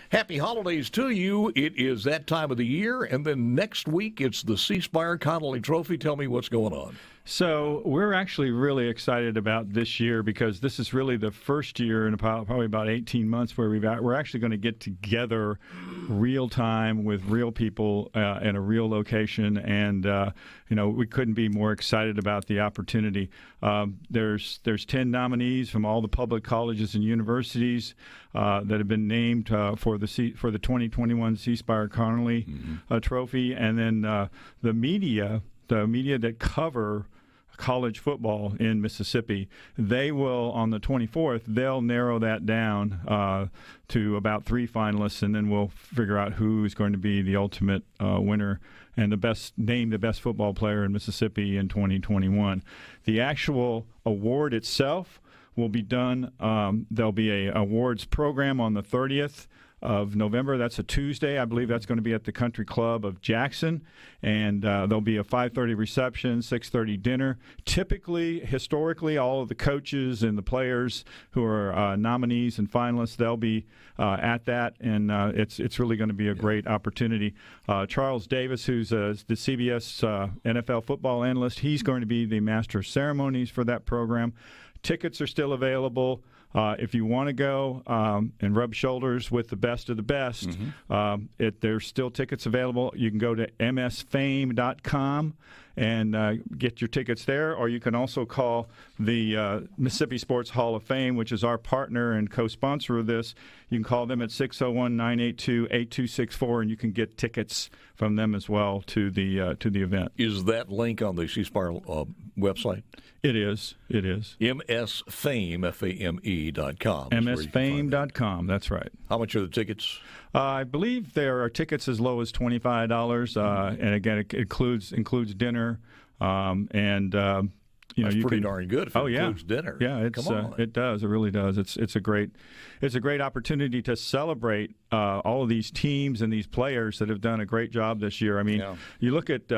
Happy holidays to you. It is that time of the year, and then next week it's the C Spire Conerly Trophy. Tell me what's going on. So we're actually really excited about this year because this is really the first year in probably about 18 months where we're actually going to get together real time with real people in a real location, and we couldn't be more excited about the opportunity. There's 10 nominees from all the public colleges and universities that have been named for the 2021 C Spire Conerly Trophy, and then the media that cover college football in Mississippi, they will, on the 24th, they'll narrow that down to about 3 finalists, and then we'll figure out who's going to be the ultimate winner and the best football player in Mississippi in 2021. The actual award itself will be done. There'll be a awards program on the 30th of November. That's a Tuesday. I believe that's going to be at the Country Club of Jackson, and there'll be a 5:30 reception, 6:30 dinner. Typically, historically, all of the coaches and the players who are nominees and finalists, they'll be at that, and it's really going to be a great opportunity. Charles Davis, who's the CBS NFL football analyst, he's going to be the master of ceremonies for that program. Tickets are still available. If you want to go and rub shoulders with the best of the best, there's still tickets available. You can go to msfame.com and get your tickets there, or you can also call the Mississippi Sports Hall of Fame, which is our partner and co-sponsor of this. You can call them at 601-982-8264, and you can get tickets from them as well to the event. Is that link on the C Spire website? It is. msfame, F-A-M-E.com. msfame.com, that's right. How much are the tickets? I believe there are tickets as low as $25, and again, it includes dinner, and that's pretty darn good if it includes dinner. Yeah, it does. It really does. It's a great opportunity to celebrate all of these teams and these players that have done a great job this year. I mean, you look at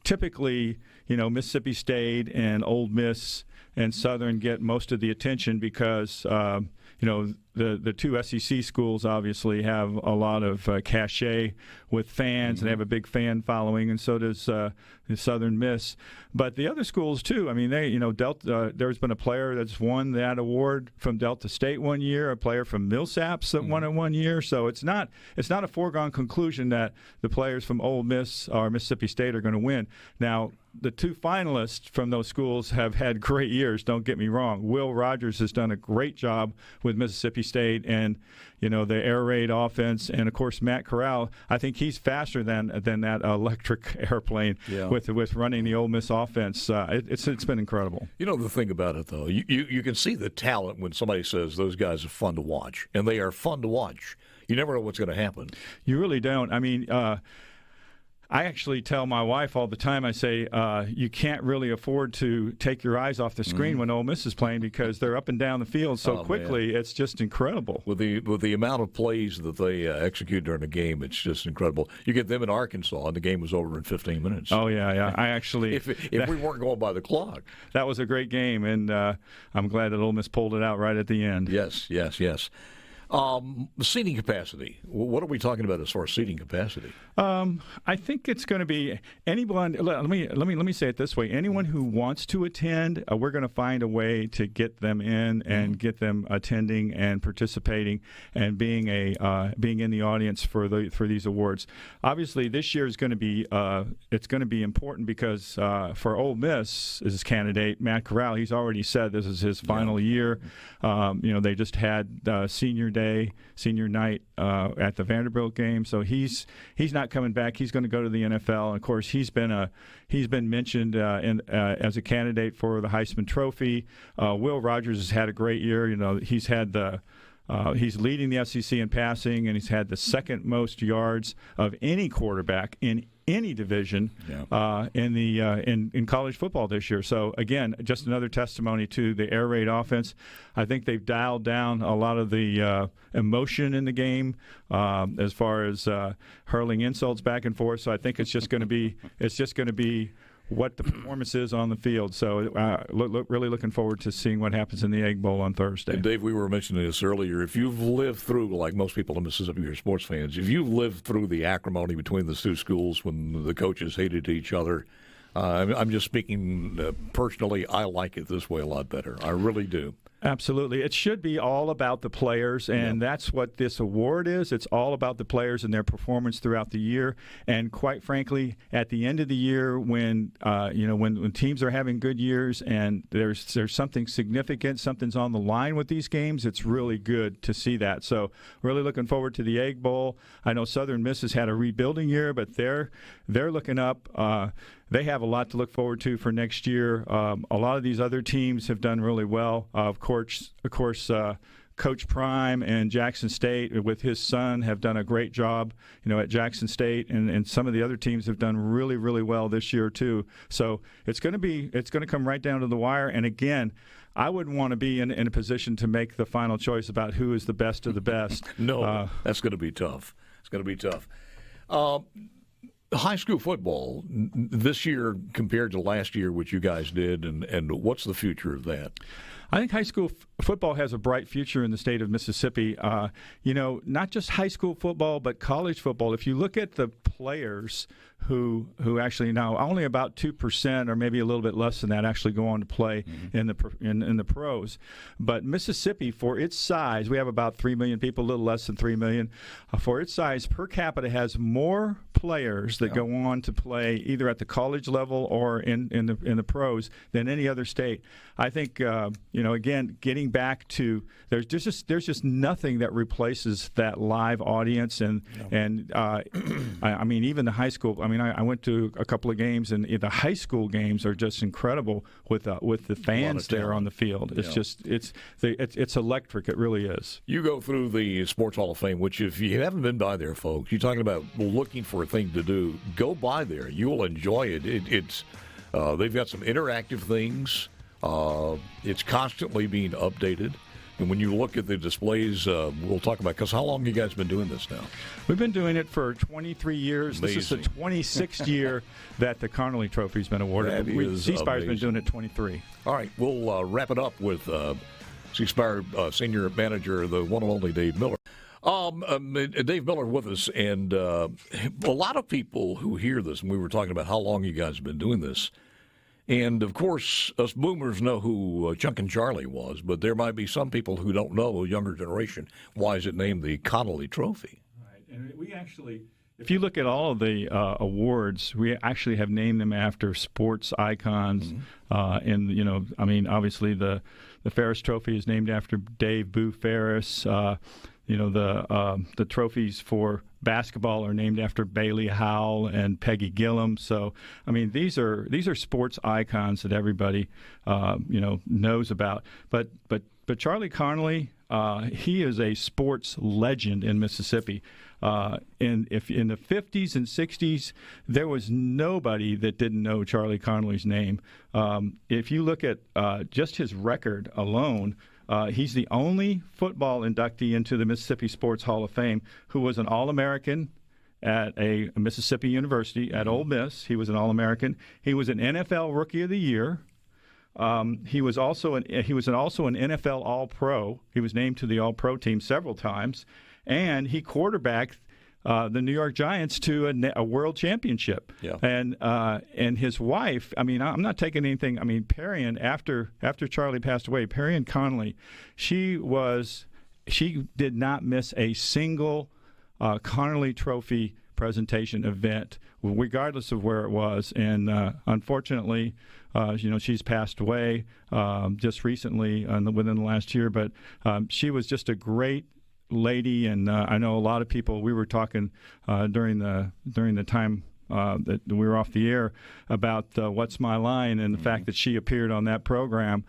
typically, Mississippi State and Ole Miss and Southern get most of the attention because the two SEC schools obviously have a lot of cachet with fans and they have a big fan following, and so does Southern Miss. But the other schools too. I mean, Delta. There's been a player that's won that award from Delta State one year, a player from Millsaps that won it one year. So it's not a foregone conclusion that the players from Ole Miss or Mississippi State are going to win. Now, the 2 finalists from those schools have had great years, don't get me wrong. Will Rogers has done a great job with Mississippi State and, the air raid offense. And, of course, Matt Corral, I think he's faster than that electric airplane with running the Ole Miss offense. It's been incredible. The thing about it, though, you can see the talent when somebody says those guys are fun to watch, and they are fun to watch. You never know what's going to happen. You really don't. I mean, I actually tell my wife all the time, I say, you can't really afford to take your eyes off the screen when Ole Miss is playing because they're up and down the field so quickly. Man. It's just incredible. With the amount of plays that they execute during the game, it's just incredible. You get them in Arkansas, and the game was over in 15 minutes. Oh, yeah. I actually... if we weren't going by the clock. That was a great game, and I'm glad that Ole Miss pulled it out right at the end. Yes. The seating capacity. What are we talking about as far as seating capacity? I think it's going to be anyone. Let me say it this way: anyone who wants to attend, we're going to find a way to get them in and get them attending and participating and being in the audience for these awards. Obviously, this year is going to be it's going to be important because for Ole Miss, his candidate Matt Corral, he's already said this is his final year. They just had senior night at the Vanderbilt game, so he's not coming back. He's going to go to the NFL, and of course he's been mentioned as a candidate for the Heisman Trophy. Will Rogers has had a great year. He's had he's leading the SEC in passing, and he's had the second most yards of any quarterback in any division in college football this year. So, again, just another testimony to the air raid offense. I think they've dialed down a lot of the emotion in the game as far as hurling insults back and forth. So I think it's just going to be what the performance is on the field. So really looking forward to seeing what happens in the Egg Bowl on Thursday. And Dave, we were mentioning this earlier. If you've lived through, like most people in Mississippi are sports fans, if you've lived through the acrimony between the two schools when the coaches hated each other, I'm just speaking personally, I like it this way a lot better. I really do. Absolutely. It should be all about the players, and that's what this award is. It's all about the players and their performance throughout the year. And quite frankly, at the end of the year, when when teams are having good years and there's something significant, something's on the line with these games, it's really good to see that. So really looking forward to the Egg Bowl. I know Southern Miss has had a rebuilding year, but they're looking up. They have a lot to look forward to for next year. A lot of these other teams have done really well. Of course, Coach Prime and Jackson State with his son have done a great job, at Jackson State, and some of the other teams have done really, really well this year too. So it's going to come right down to the wire. And again, I wouldn't want to be in a position to make the final choice about who is the best of the best. No, that's going to be tough. It's going to be tough. High school football this year compared to last year, what you guys did, and what's the future of that? I think high school football has a bright future in the state of Mississippi. Not just high school football, but college football. If you look at the players who actually now only about 2% or maybe a little bit less than that actually go on to play in the pros. But Mississippi, for its size, we have about 3 million people, a little less than 3 million. For its size, per capita has more players that go on to play either at the college level or in the pros than any other state. I think again, getting back to there's just nothing that replaces that live audience and I mean even the high school. I mean I went to a couple of games and the high school games are just incredible with the fans there on the field. It's electric. It really is. You go through the Sports Hall of Fame, which if you haven't been by there, folks, you're talking about looking for a thing to do. Go by there. You will enjoy it. It's they've got some interactive things. It's constantly being updated. And when you look at the displays, we'll talk about, because how long have you guys been doing this now? We've been doing it for 23 years. Amazing. This is the 26th year that the Conerly Trophy has been awarded. C Spire's been doing it 23. All right, we'll wrap it up with C Spire Senior Manager, the one and only Dave Miller. Dave Miller with us, and a lot of people who hear this, and we were talking about how long you guys have been doing this, and of course, us boomers know who Chunk and Charlie was, but there might be some people who don't know, a younger generation. Why is it named the Conerly Trophy? Right, and we actually, if you look at all of the awards, we actually have named them after sports icons, and obviously the Ferris Trophy is named after Dave Boo Ferris. The trophies for basketball are named after Bailey Howell and Peggy Gillum. So, I mean, these are sports icons that everybody knows about. But Charlie Conerly, he is a sports legend in Mississippi. In the 50s and 60s, there was nobody that didn't know Charlie Conerly's name. If you look at just his record alone, he's the only football inductee into the Mississippi Sports Hall of Fame who was an All-American at a Mississippi University at Ole Miss. He was an All-American. He was an NFL Rookie of the Year. He was also an NFL All-Pro. He was named to the All-Pro team several times, and he quarterbacked the New York Giants to a world championship. Yeah. And his wife, I mean, I'm not taking anything. I mean, Perrion, after Charlie passed away, Perrion Conerly, she did not miss a single Conerly Trophy presentation event, regardless of where it was. And unfortunately, she's passed away just recently within the last year. But she was just a great lady, and I know a lot of people. We were talking during the time that we were off the air about What's My Line and the fact that she appeared on that program.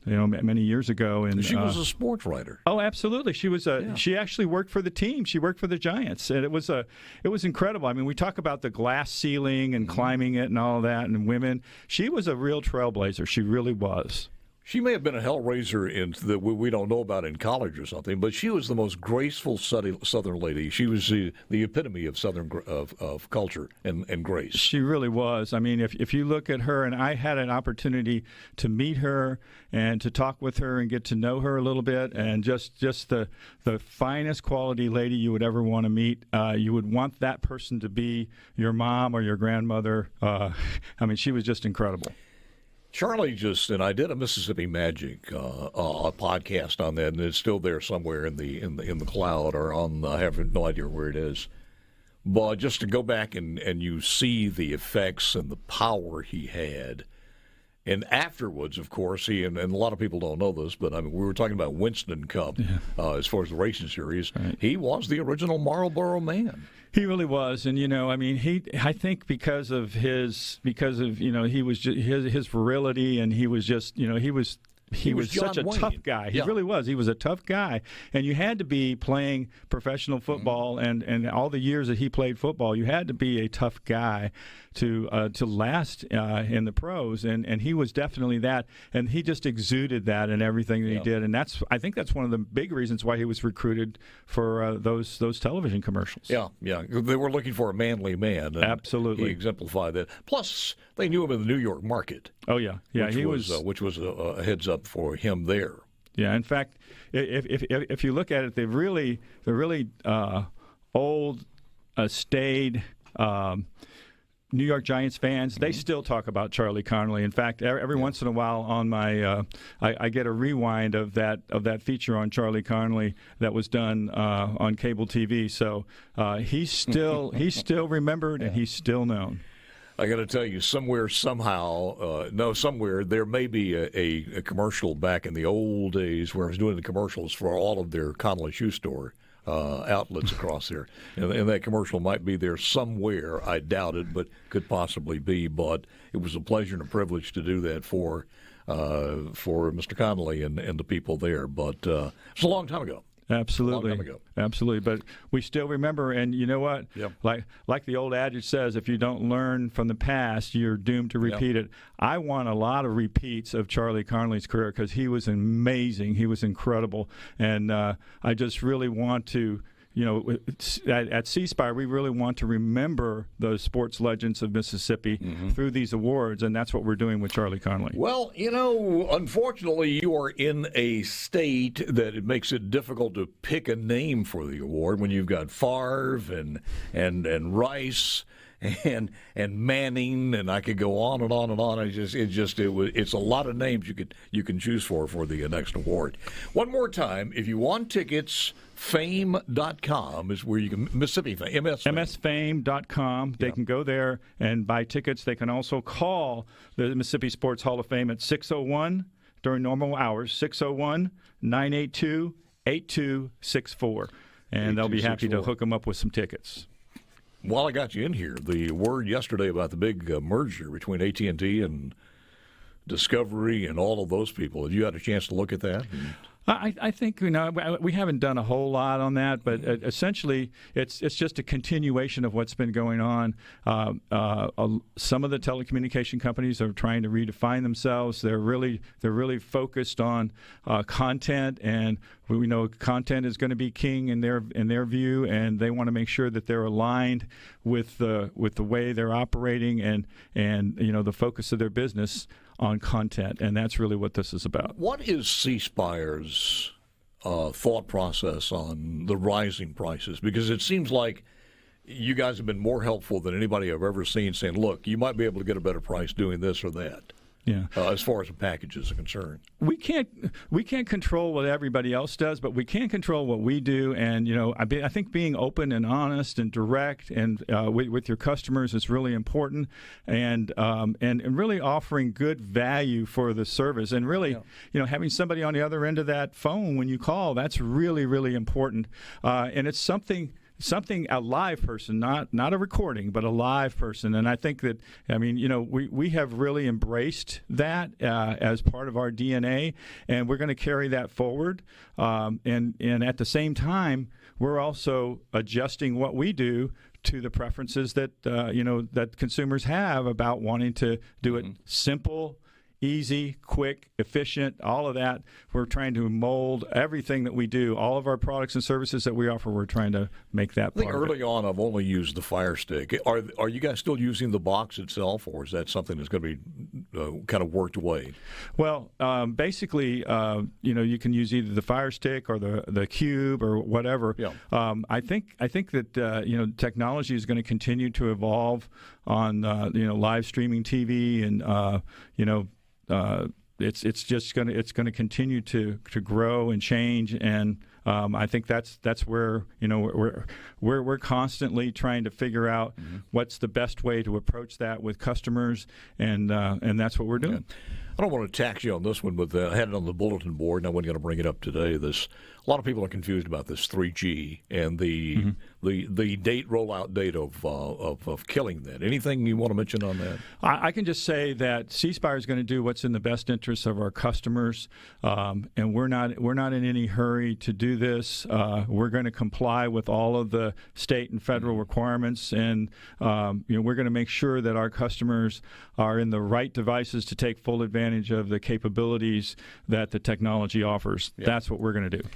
Many years ago, and she was a sports writer. Oh, absolutely. She was She actually worked for the team. She worked for the Giants, and it was incredible. I mean, we talk about the glass ceiling and climbing it and all that, and women. She was a real trailblazer. She really was. She may have been a hellraiser that we don't know about in college or something, but she was the most graceful Southern lady. She was the epitome of Southern of culture and grace. She really was. I mean, if you look at her, and I had an opportunity to meet her and to talk with her and get to know her a little bit, and just the finest quality lady you would ever want to meet. You would want that person to be your mom or your grandmother. I mean, she was just incredible. Charlie and I did a Mississippi Magic a podcast on that, and it's still there somewhere in the cloud or on. I have no idea where it is. But just to go back and you see the effects and the power he had, and afterwards, of course, and a lot of people don't know this, but I mean, we were talking about Winston Cup as far as the racing series. Right. He was the original Marlboro man. He really was, and I mean, I think because of he was just, his virility, and he was just, he was such a tough guy. He really was. He was a tough guy, and you had to be playing professional football, and all the years that he played football, you had to be a tough guy to last in the pros, and he was definitely that, and he just exuded that in everything that he did, and I think that's one of the big reasons why he was recruited for those television commercials. Yeah, they were looking for a manly man. And absolutely, he exemplified that. Plus, they knew him in the New York market. Oh yeah, which was a heads up for him there. Yeah, in fact, if you look at it, they're really old, staid. New York Giants fans, they still talk about Charlie Conerly. In fact, every once in a while on my, I get a rewind of that feature on Charlie Conerly that was done on cable TV. So he's still remembered, and he's still known. I got to tell you, somewhere there may be a commercial back in the old days where I was doing the commercials for all of their Connolly shoe store outlets across there, and that commercial might be there somewhere. I doubt it, but could possibly be. But it was a pleasure and a privilege to do that for Mr. Conerly and the people there. But it's a long time ago. Absolutely. A long time ago. Absolutely. But we still remember, and you know what? Yep. Like the old adage says, if you don't learn from the past, you're doomed to repeat it. I want a lot of repeats of Charlie Conerly's career because he was amazing. He was incredible. And I just really want to, at C Spire, we really want to remember those sports legends of Mississippi through these awards, and that's what we're doing with Charlie Conerly. Well, unfortunately, you are in a state that it makes it difficult to pick a name for the award when you've got Favre and Rice and Manning, and I could go on and on and on. It's a lot of names you can choose for the next award. One more time, if you want tickets, fame.com is where you can Mississippi Fame, msfame.com. They can go there and buy tickets. They can also call the Mississippi Sports Hall of Fame at 601 during normal hours, 601-982-8264, and they'll be happy to hook them up with some tickets. While I got you in here, the word yesterday about the big merger between AT&T and Discovery and all of those people, have you had a chance to look at that? I think we haven't done a whole lot on that, but essentially it's just a continuation of what's been going on. Some of the telecommunication companies are trying to redefine themselves. They're really focused on content, and we know content is going to be king in their view, and they want to make sure that they're aligned with the way they're operating and the focus of their business on content, and that's really what this is about. What is C Spire's thought process on the rising prices? Because it seems like you guys have been more helpful than anybody I've ever seen, saying, look, you might be able to get a better price doing this or that. Yeah. As far as the packages are concerned, we can't control what everybody else does, but we can control what we do. And I think being open and honest and direct and with your customers is really important, and really offering good value for the service, and really having somebody on the other end of that phone when you call, that's really, really important. And it's something, a live person, not a recording, but a live person. And I think that, we have really embraced that as part of our DNA, and we're going to carry that forward. And at the same time, we're also adjusting what we do to the preferences that that consumers have about wanting to do it simple, easy, quick, efficient, all of that. We're trying to mold everything that we do, all of our products and services that we offer. We're trying to make that I think part early on I've only used the Fire Stick. Are you guys still using the box itself, or is that something that's going to be kind of worked away? Well, basically, you can use either the Fire Stick or the Cube or whatever. Yeah. I think that technology is going to continue to evolve on live streaming TV, and it's just going to continue to grow and change, and I think that's where we're constantly trying to figure out what's the best way to approach that with customers, and that's what we're doing. Yeah. I don't want to tax you on this one, but I had it on the bulletin board, and I wasn't going to bring it up today. A lot of people are confused about this 3G and the rollout date of killing that. Anything you want to mention on that? I can just say that C Spire is going to do what's in the best interest of our customers, and we're not in any hurry to do this. We're going to comply with all of the state and federal requirements, and we're going to make sure that our customers are in the right devices to take full advantage of the capabilities that the technology offers. Yep. That's what we're going to do.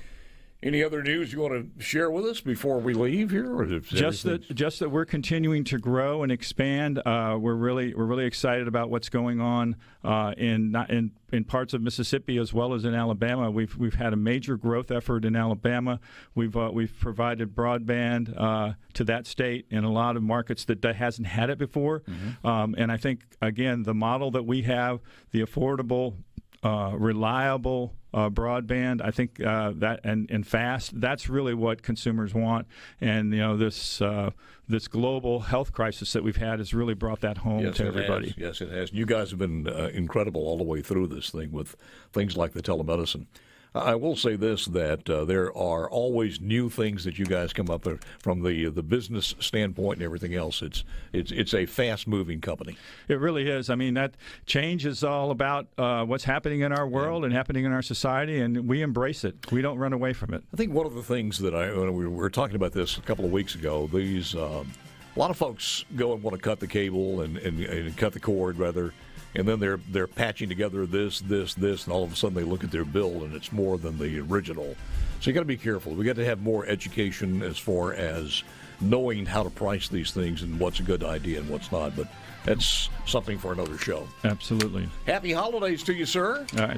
Any other news you want to share with us before we leave here? Or just that we're continuing to grow and expand. We're really excited about what's going on in parts of Mississippi as well as in Alabama. We've had a major growth effort in Alabama. We've provided broadband to that state in a lot of markets that hasn't had it before. And I think again the model that we have, the affordable, reliable broadband, I think that and fast, that's really what consumers want. And this global health crisis that we've had has really brought that home to everybody. Yes, it has. You guys have been incredible all the way through this thing with things like the telemedicine. I will say this, that there are always new things that you guys come up with from the business standpoint and everything else. It's a fast-moving company. It really is. I mean, that change is all about what's happening in our world and happening in our society, and we embrace it. We don't run away from it. I think one of the things that we were talking about this a couple of weeks ago, a lot of folks go and want to cut the cable and cut the cord, rather. And then they're patching together this, and all of a sudden they look at their bill and it's more than the original. So you got to be careful. We got to have more education as far as knowing how to price these things and what's a good idea and what's not. But that's something for another show. Absolutely. Happy holidays to you, sir. All right.